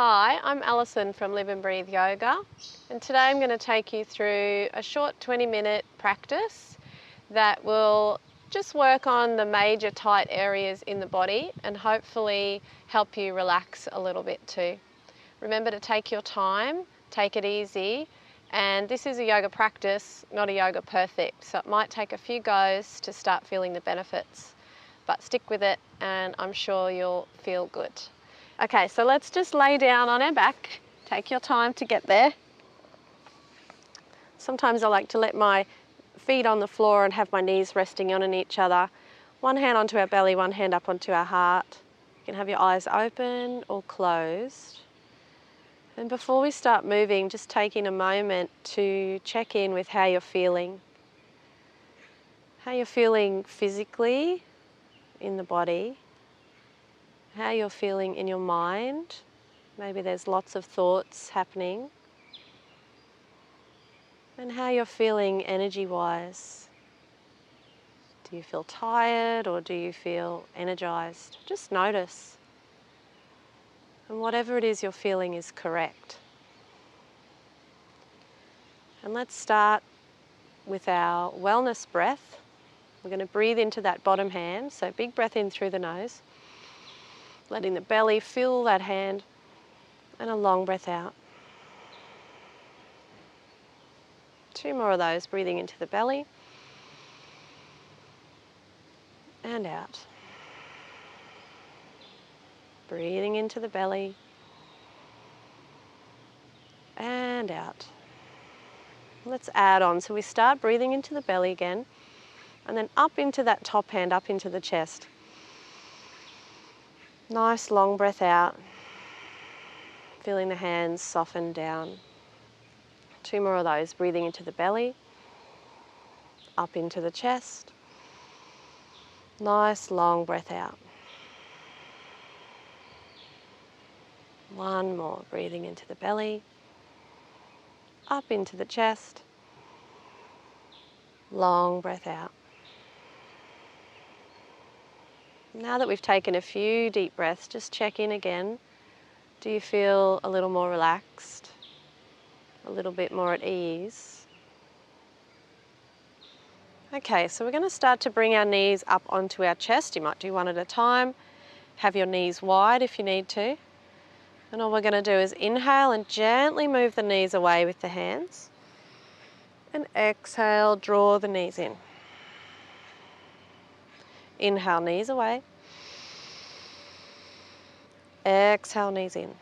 Hi, I'm Alison from Live and Breathe Yoga, and today I'm going to take you through a short 20-minute practice that will just work on the major tight areas in the body and hopefully help you relax a little bit too. Remember to take your time, take it easy, and this is a yoga practice, not a yoga perfect, so it might take a few goes to start feeling the benefits, but stick with it and I'm sure you'll feel good. Okay, so let's just lay down on our back. Take your time to get there. Sometimes I like to let my feet on the floor and have my knees resting on each other. One hand onto our belly, one hand up onto our heart. You can have your eyes open or closed. And before we start moving, just taking a moment to check in with how you're feeling. How you're feeling physically in the body. How you're feeling in your mind. Maybe there's lots of thoughts happening. And how you're feeling energy-wise. Do you feel tired or do you feel energized? Just notice. And whatever it is you're feeling is correct. And let's start with our wellness breath. We're going to breathe into that bottom hand. So big breath in through the nose. Letting the belly fill that hand. And a long breath out. 2 more of those, breathing into the belly. And out. Breathing into the belly. And out. Let's add on. So we start breathing into the belly again. And then up into that top hand, up into the chest. Nice long breath out. Feeling the hands soften down. 2 more of those, breathing into the belly. Up into the chest. Nice long breath out. 1 more, breathing into the belly. Up into the chest. Long breath out. Now that we've taken a few deep breaths, just check in again. Do you feel a little more relaxed? A little bit more at ease? Okay, so we're going to start to bring our knees up onto our chest. You might do one at a time. Have your knees wide if you need to. And all we're going to do is inhale and gently move the knees away with the hands. And exhale, draw the knees in. Inhale, knees away. Exhale, knees in.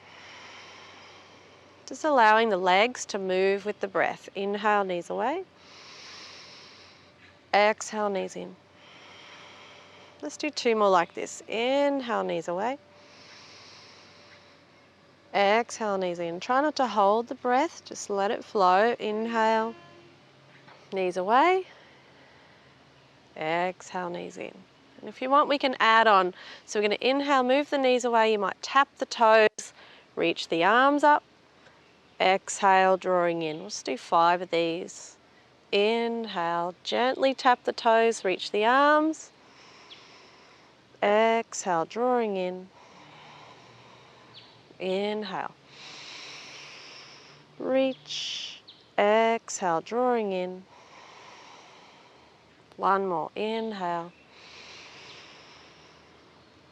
Just allowing the legs to move with the breath. Inhale, knees away. Exhale, knees in. Let's do 2 more like this. Inhale, knees away. Exhale, knees in. Try not to hold the breath, just let it flow. Inhale, knees away. Exhale, knees in. And if you want, we can add on. So we're going to inhale, move the knees away. You might tap the toes, reach the arms up. Exhale, drawing in. Let's do 5 of these. Inhale, gently tap the toes, reach the arms. Exhale, drawing in. Inhale. Reach. Exhale, drawing in. 1 more. Inhale.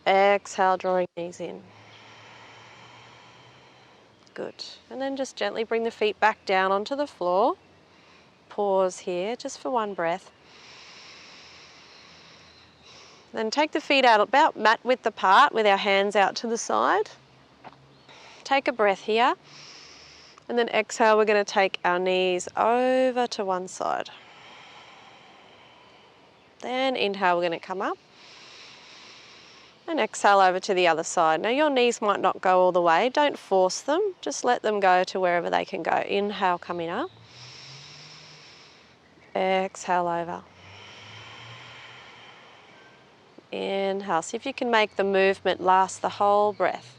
Exhale, drawing knees in. Good. And then just gently bring the feet back down onto the floor. Pause here just for 1 breath. Then take the feet out about mat width apart with our hands out to the side. Take a breath here. And then exhale, we're going to take our knees over to one side. Then inhale, we're going to come up. And exhale over to the other side. Now your knees might not go all the way. Don't force them. Just let them go to wherever they can go. Inhale, coming up. Exhale over. Inhale. See if you can make the movement last the whole breath.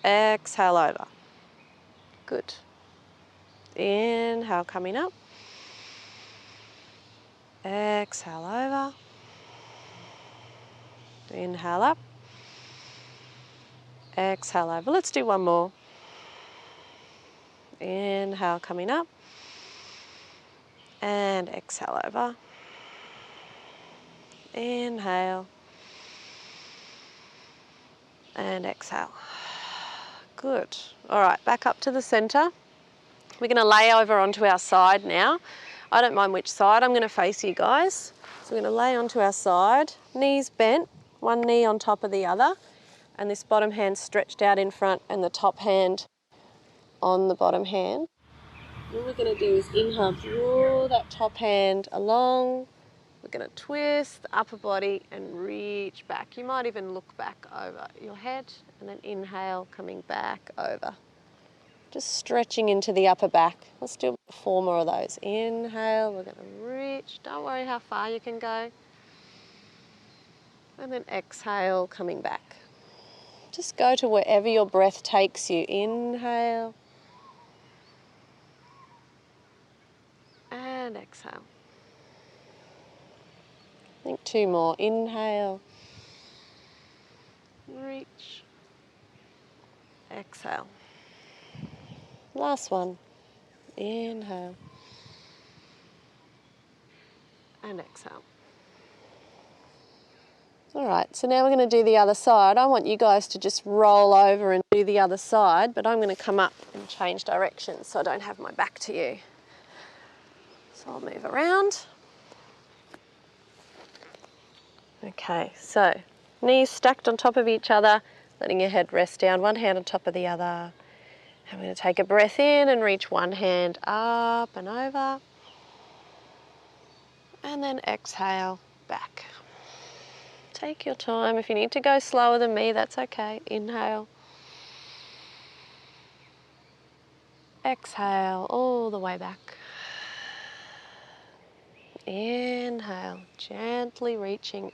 Exhale over. Good. Inhale, coming up. Exhale over. Inhale up. Exhale over. Let's do 1 more. Inhale, coming up. And exhale over. Inhale. And exhale. Good. All right, back up to the center. We're going to lay over onto our side now. I don't mind which side. I'm going to face you guys. So we're going to lay onto our side, knees bent, one knee on top of the other, and this bottom hand stretched out in front and the top hand on the bottom hand. What we're going to do is inhale, draw that top hand along. We're going to twist the upper body and reach back. You might even look back over your head and then inhale, coming back over. Just stretching into the upper back. Let's do 4 more of those. Inhale, we're going to reach. Don't worry how far you can go. And then exhale, coming back. Just go to wherever your breath takes you. Inhale. And exhale. I think 2 more. Inhale. Reach. Exhale. Last one. Inhale. And exhale. All right, so now we're going to do the other side. I want you guys to just roll over and do the other side, but I'm going to come up and change directions so I don't have my back to you. So I'll move around. Okay, so knees stacked on top of each other, letting your head rest down, one hand on top of the other. I'm going to take a breath in and reach one hand up and over. And then exhale, back. Take your time. If you need to go slower than me, that's okay. Inhale. Exhale all the way back. Inhale, gently reaching.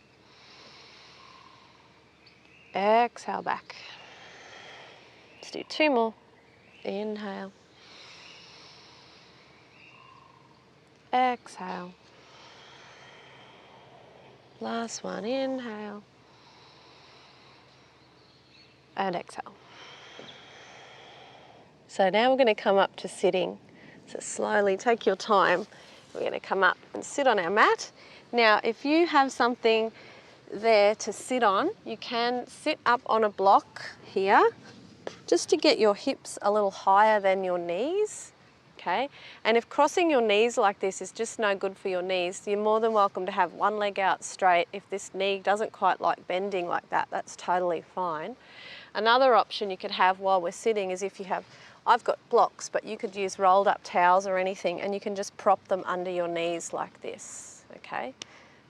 Exhale back. Let's do 2 more. Inhale. Exhale. Last one. Inhale. And exhale. So now we're going to come up to sitting. So slowly take your time. We're going to come up and sit on our mat. Now, if you have something there to sit on, you can sit up on a block here, just to get your hips a little higher than your knees, okay? And if crossing your knees like this is just no good for your knees, you're more than welcome to have one leg out straight. If this knee doesn't quite like bending like that, that's totally fine. Another option you could have while we're sitting is if you have, I've got blocks, but you could use rolled up towels or anything, and you can just prop them under your knees like this, okay?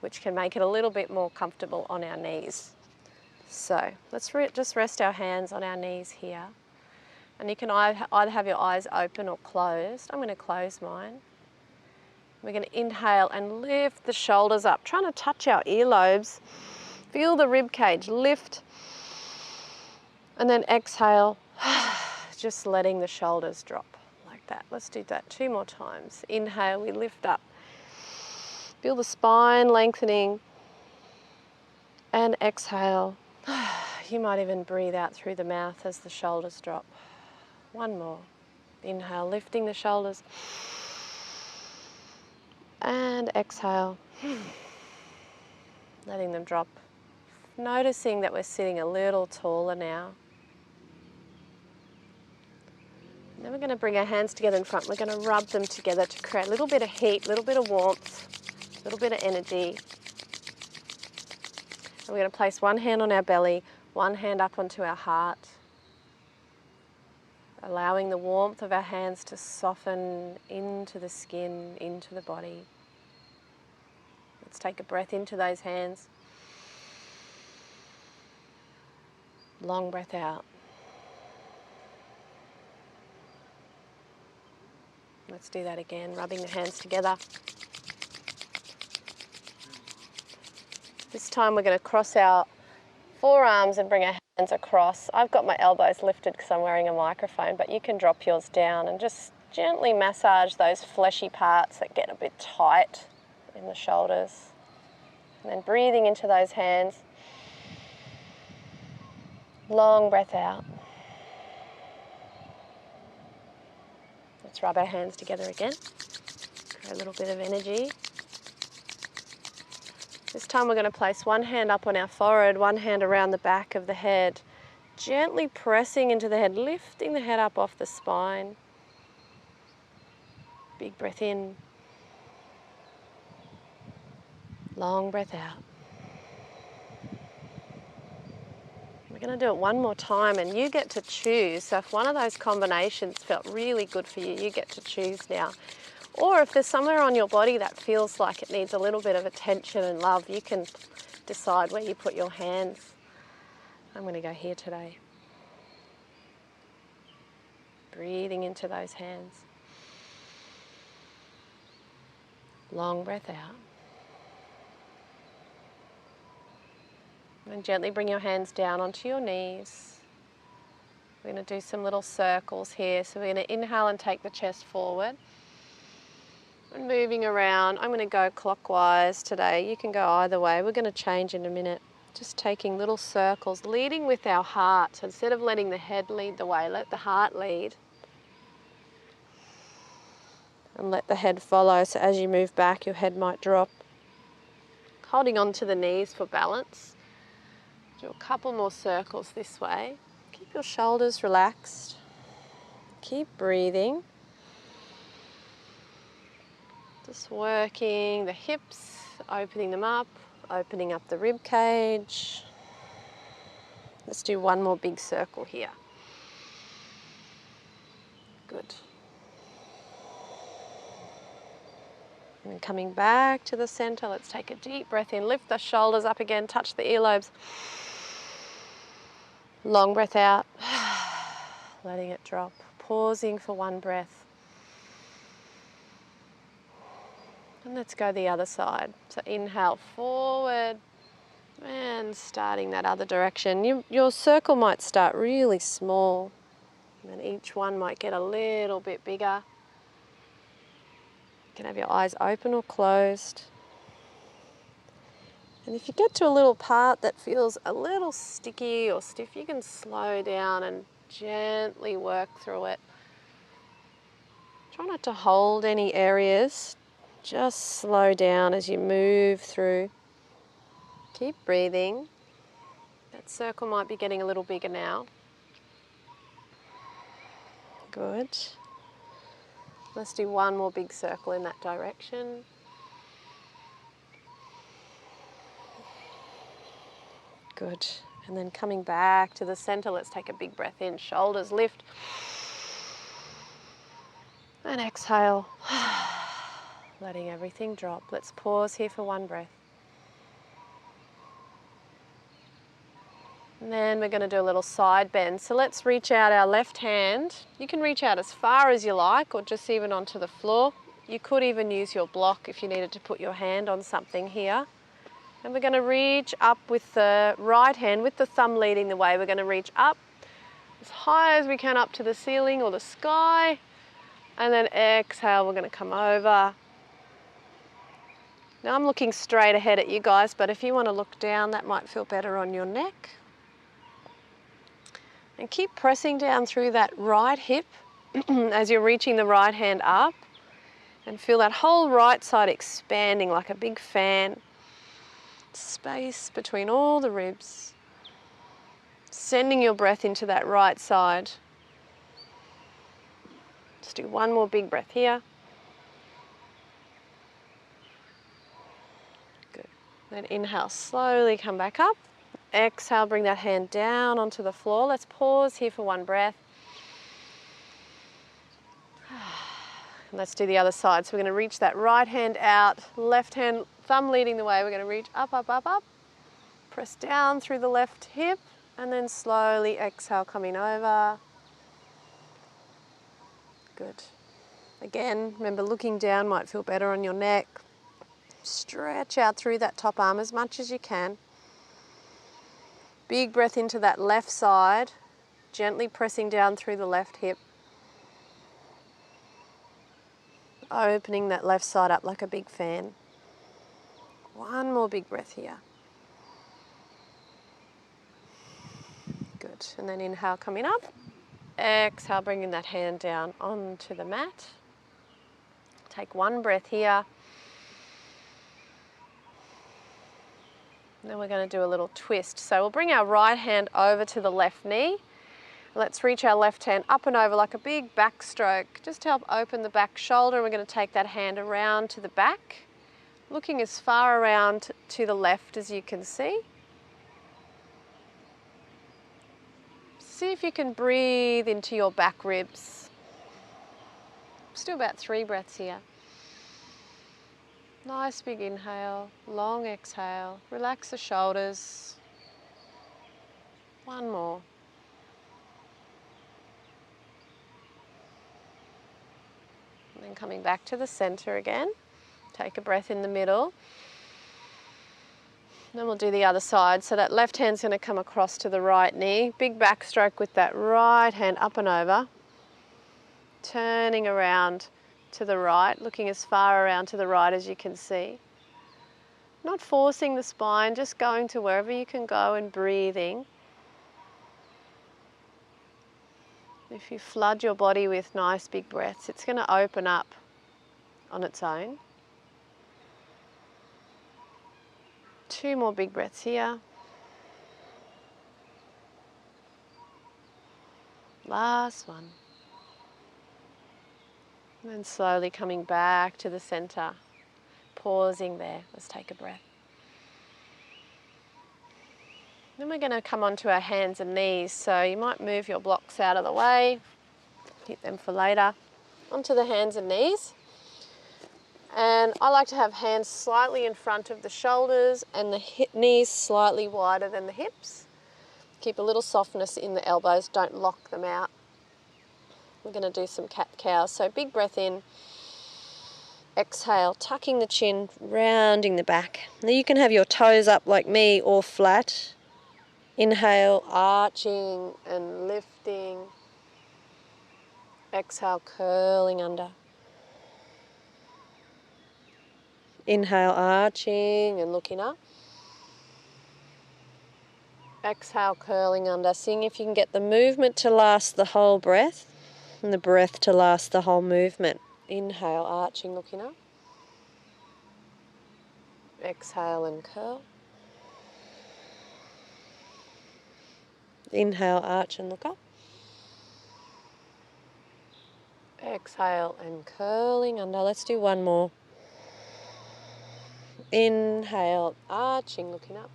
Which can make it a little bit more comfortable on our knees. So let's just rest our hands on our knees here. And you can either have your eyes open or closed. I'm going to close mine. We're going to inhale and lift the shoulders up, trying to touch our earlobes. Feel the rib cage lift. And then exhale, just letting the shoulders drop like that. Let's do that 2 more times. Inhale, we lift up. Feel the spine lengthening. And exhale. You might even breathe out through the mouth as the shoulders drop. 1 more. Inhale, lifting the shoulders. And exhale. Letting them drop. Noticing that we're sitting a little taller now. Then we're going to bring our hands together in front. We're going to rub them together to create a little bit of heat, a little bit of warmth, a little bit of energy. And we're going to place one hand on our belly, one hand up onto our heart, allowing the warmth of our hands to soften into the skin, into the body. Let's take a breath into those hands. Long breath out. Let's do that again, rubbing the hands together. This time we're going to cross our forearms and bring our hands across. I've got my elbows lifted because I'm wearing a microphone, but you can drop yours down and just gently massage those fleshy parts that get a bit tight in the shoulders. And then breathing into those hands. Long breath out. Let's rub our hands together again. Create a little bit of energy. This time we're going to place one hand up on our forehead, one hand around the back of the head, gently pressing into the head, lifting the head up off the spine. Big breath in. Long breath out. We're going to do it one more time and you get to choose. So if one of those combinations felt really good for you, you get to choose now. Or if there's somewhere on your body that feels like it needs a little bit of attention and love, you can decide where you put your hands. I'm going to go here today. Breathing into those hands. Long breath out. And gently bring your hands down onto your knees. We're going to do some little circles here. So we're going to inhale and take the chest forward. And moving around, I'm going to go clockwise today. You can go either way. We're going to change in a minute. Just taking little circles, leading with our heart. So instead of letting the head lead the way, let the heart lead. And let the head follow. So as you move back, your head might drop. Holding on to the knees for balance. Do a couple more circles this way. Keep your shoulders relaxed. Keep breathing. Just working the hips, opening them up, opening up the rib cage. Let's do one more big circle here. Good. And then coming back to the center, let's take a deep breath in. Lift the shoulders up again, touch the earlobes. Long breath out, letting it drop. Pausing for one breath. And let's go the other side. So inhale forward and starting that other direction. Your circle might start really small and each one might get a little bit bigger. You can have your eyes open or closed. And if you get to a little part that feels a little sticky or stiff, you can slow down and gently work through it. Try not to hold any areas. Just slow down as you move through. Keep breathing. That circle might be getting a little bigger now. Good. Let's do one more big circle in that direction. Good. And then coming back to the center, let's take a big breath in. Shoulders lift. And exhale. Letting everything drop. Let's pause here for one breath. And then we're going to do a little side bend. So let's reach out our left hand. You can reach out as far as you like or just even onto the floor. You could even use your block if you needed to put your hand on something here. And we're going to reach up with the right hand, with the thumb leading the way. We're going to reach up as high as we can up to the ceiling or the sky. And then exhale, we're going to come over. Now I'm looking straight ahead at you guys, but if you want to look down, that might feel better on your neck. And keep pressing down through that right hip as you're reaching the right hand up. And feel that whole right side expanding like a big fan. Space between all the ribs. Sending your breath into that right side. Let's do one more big breath here. Good. Then inhale, slowly come back up. Exhale, bring that hand down onto the floor. Let's pause here for one breath. And let's do the other side. So we're going to reach that right hand out, left hand, thumb leading the way. We're going to reach up, up, up, up. Press down through the left hip and then slowly exhale, coming over. Good. Again, remember looking down might feel better on your neck. Stretch out through that top arm as much as you can. Big breath into that left side, gently pressing down through the left hip. Opening that left side up like a big fan. One more big breath here. Good. And then inhale, coming up. Exhale, bringing that hand down onto the mat. Take one breath here. Then we're going to do a little twist. So we'll bring our right hand over to the left knee. Let's reach our left hand up and over like a big backstroke, just to help open the back shoulder. We're going to take that hand around to the back, looking as far around to the left as you can see. See if you can breathe into your back ribs. Still about 3 breaths here. Nice big inhale, long exhale. Relax the shoulders. One more. And then coming back to the center again. Take a breath in the middle. Then we'll do the other side. So that left hand's going to come across to the right knee. Big backstroke with that right hand up and over. Turning around to the right, looking as far around to the right as you can see. Not forcing the spine, just going to wherever you can go and breathing. If you flood your body with nice big breaths, it's going to open up on its own. 2 more big breaths here. Last one. And then slowly coming back to the center, pausing there. Let's take a breath. Then we're going to come onto our hands and knees. So you might move your blocks out of the way, keep them for later. Onto the hands and knees. And I like to have hands slightly in front of the shoulders and the knees slightly wider than the hips. Keep a little softness in the elbows, don't lock them out. We're going to do some cat-cow. So big breath in, exhale, tucking the chin, rounding the back. Now you can have your toes up like me or flat. Inhale, arching and lifting. Exhale, curling under. Inhale, arching and looking up. Exhale, curling under. Seeing if you can get the movement to last the whole breath and the breath to last the whole movement. Inhale, arching, looking up. Exhale and curl. Inhale, arch and look up. Exhale and curling under. Let's do one more. Inhale, arching, looking up.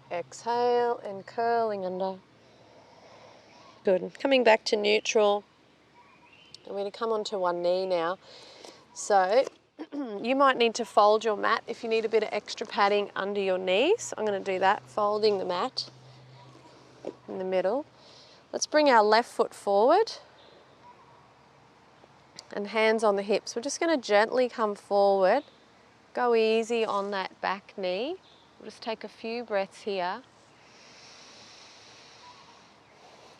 Exhale and curling under. Good. Coming back to neutral. I'm going to come onto one knee now. So you might need to fold your mat if you need a bit of extra padding under your knees. I'm going to do that, folding the mat in the middle. Let's bring our left foot forward and hands on the hips. We're just going to gently come forward. Go easy on that back knee. We'll just take a few breaths here.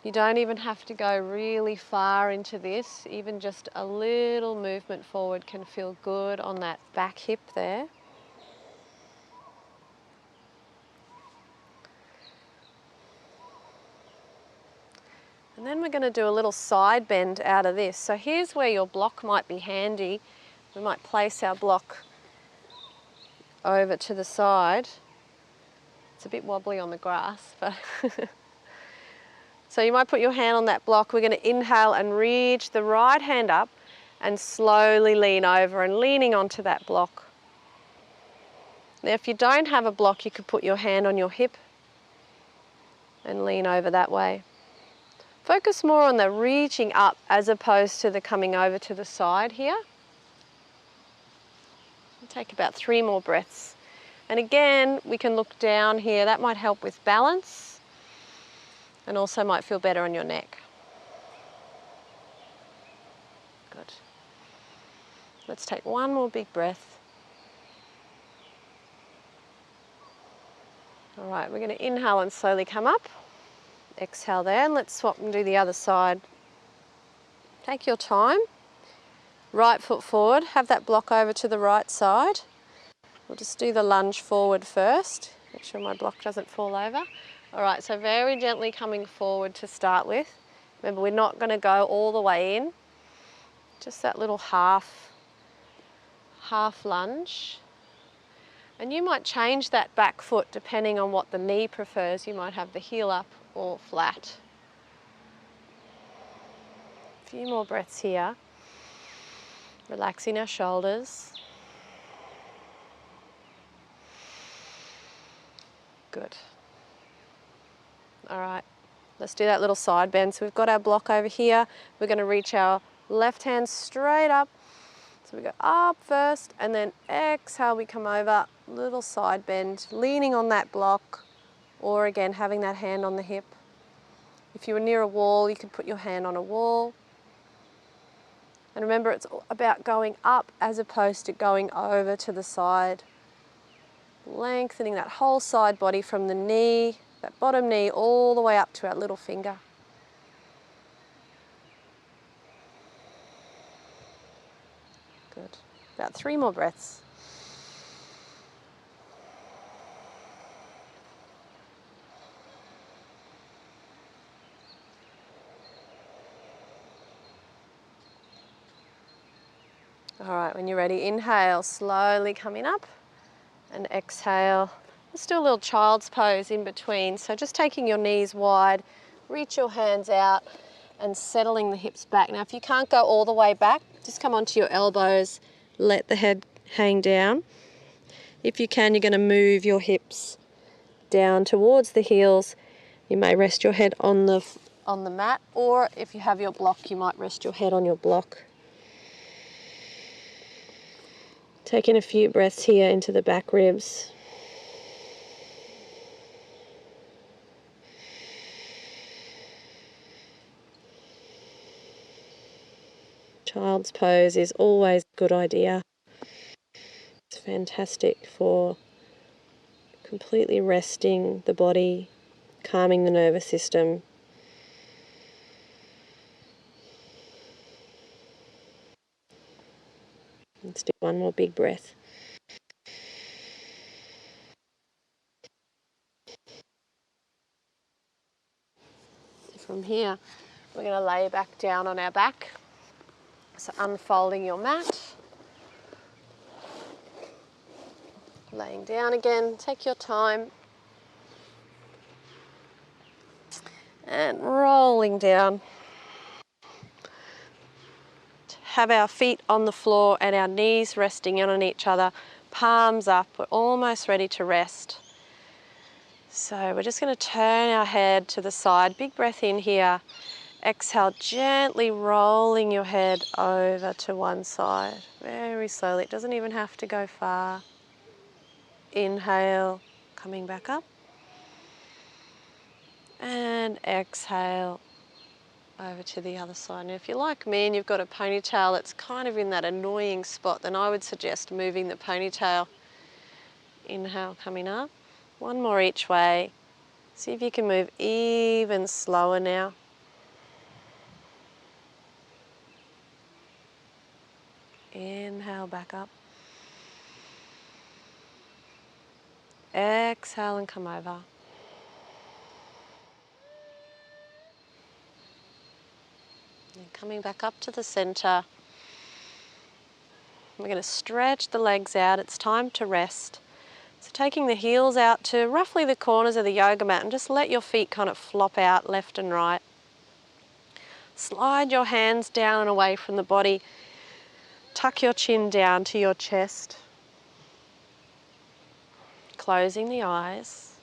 You don't even have to go really far into this. Even just a little movement forward can feel good on that back hip there. And then we're going to do a little side bend out of this. So here's where your block might be handy. We might place our block over to the side. It's a bit wobbly on the grass, but so you might put your hand on that block. We're going to inhale and reach the right hand up and slowly lean over and leaning onto that block. Now if you don't have a block, you could put your hand on your hip and lean over that way. Focus more on the reaching up as opposed to the coming over to the side here. Take about 3 more breaths. And again, we can look down here. That might help with balance and also might feel better on your neck. Good. Let's take one more big breath. All right, we're going to inhale and slowly come up. Exhale there, and let's swap and do the other side. Take your time. Right foot forward, have that block over to the right side. We'll just do the lunge forward first. Make sure my block doesn't fall over. All right, so very gently coming forward to start with. Remember, we're not going to go all the way in, just that little half lunge. And you might change that back foot depending on what the knee prefers. You might have the heel up or flat. A few more breaths here. Relaxing our shoulders. Good. All right, let's do that little side bend. So we've got our block over here. We're going to reach our left hand straight up. So we go up first and then exhale, we come over, little side bend, leaning on that block, or again, having that hand on the hip. If you were near a wall, you could put your hand on a wall. And remember, it's about going up as opposed to going over to the side. Lengthening that whole side body from the knee, that bottom knee, all the way up to our little finger. Good. About 3 more breaths. All right, when you're ready, inhale, slowly coming up, and exhale. Let's do a little child's pose in between. So just taking your knees wide, reach your hands out, and settling the hips back. Now, if you can't go all the way back, just come onto your elbows, let the head hang down. If you can, you're going to move your hips down towards the heels. You may rest your head on the mat, or if you have your block, you might rest your head on your block. Taking a few breaths here into the back ribs. Child's pose is always a good idea. It's fantastic for completely resting the body, calming the nervous system. Let's do one more big breath. From here, we're going to lay back down on our back. So unfolding your mat. Laying down again, take your time. And rolling down. Have our feet on the floor and our knees resting in on each other, palms up. We're almost ready to rest. So we're just going to turn our head to the side. Big breath in here. Exhale, gently rolling your head over to one side. Very slowly. It doesn't even have to go far. Inhale, coming back up. And exhale over to the other side. Now, if you're like me and you've got a ponytail that's kind of in that annoying spot, then I would suggest moving the ponytail. Inhale, coming up. One more each way. See if you can move even slower now. Inhale, back up. Exhale and come over. And coming back up to the center. We're going to stretch the legs out. It's time to rest. So taking the heels out to roughly the corners of the yoga mat and just let your feet kind of flop out left and right. Slide your hands down and away from the body. Tuck your chin down to your chest. Closing the eyes.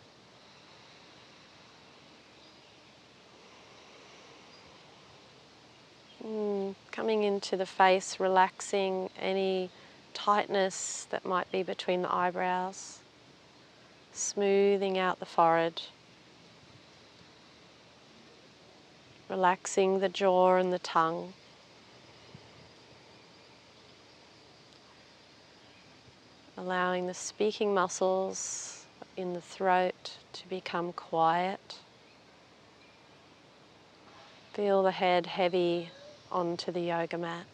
Coming into the face, relaxing any tightness that might be between the eyebrows. Smoothing out the forehead. Relaxing the jaw and the tongue. Allowing the speaking muscles in the throat to become quiet. Feel the head heavy onto the yoga mat.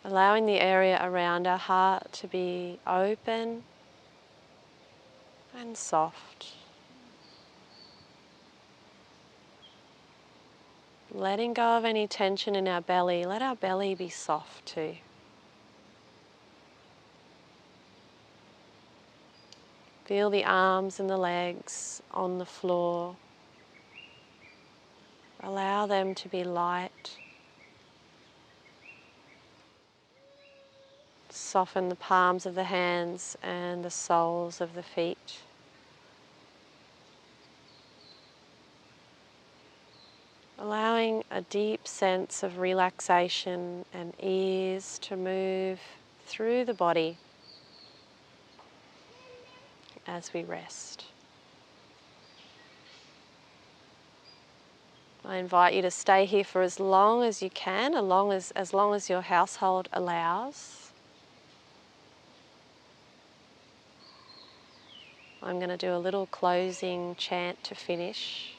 Allowing the area around our heart to be open. and soft. Letting go of any tension in our belly. Let our belly be soft too. Feel the arms and the legs on the floor. Allow them to be light. Soften the palms of the hands and the soles of the feet. Allowing a deep sense of relaxation and ease to move through the body as we rest. I invite you to stay here for as long as you can, as long as your household allows. I'm going to do a little closing chant to finish.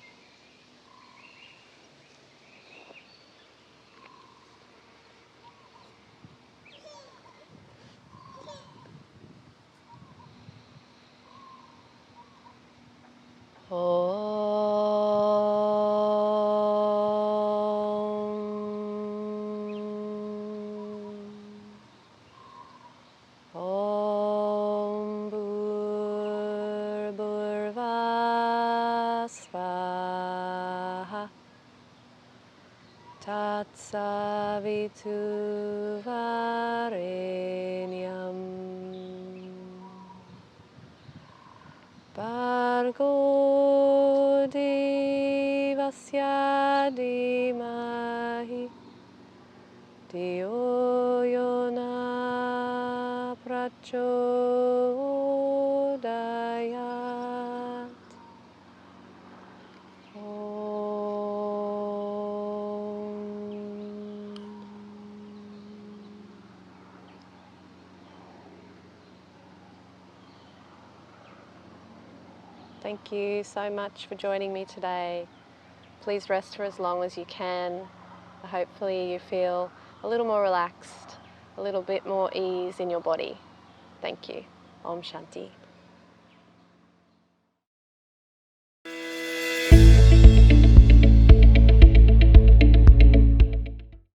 Om Bhur-Bhurvah Svaha Tatsavitu-Varenyam Bhargo Devasya Dhimahi Dhiyo Yona Prachodayat. Thank you so much for joining me today. Please rest for as long as you can. Hopefully you feel a little more relaxed, a little bit more ease in your body. Thank you. Om Shanti.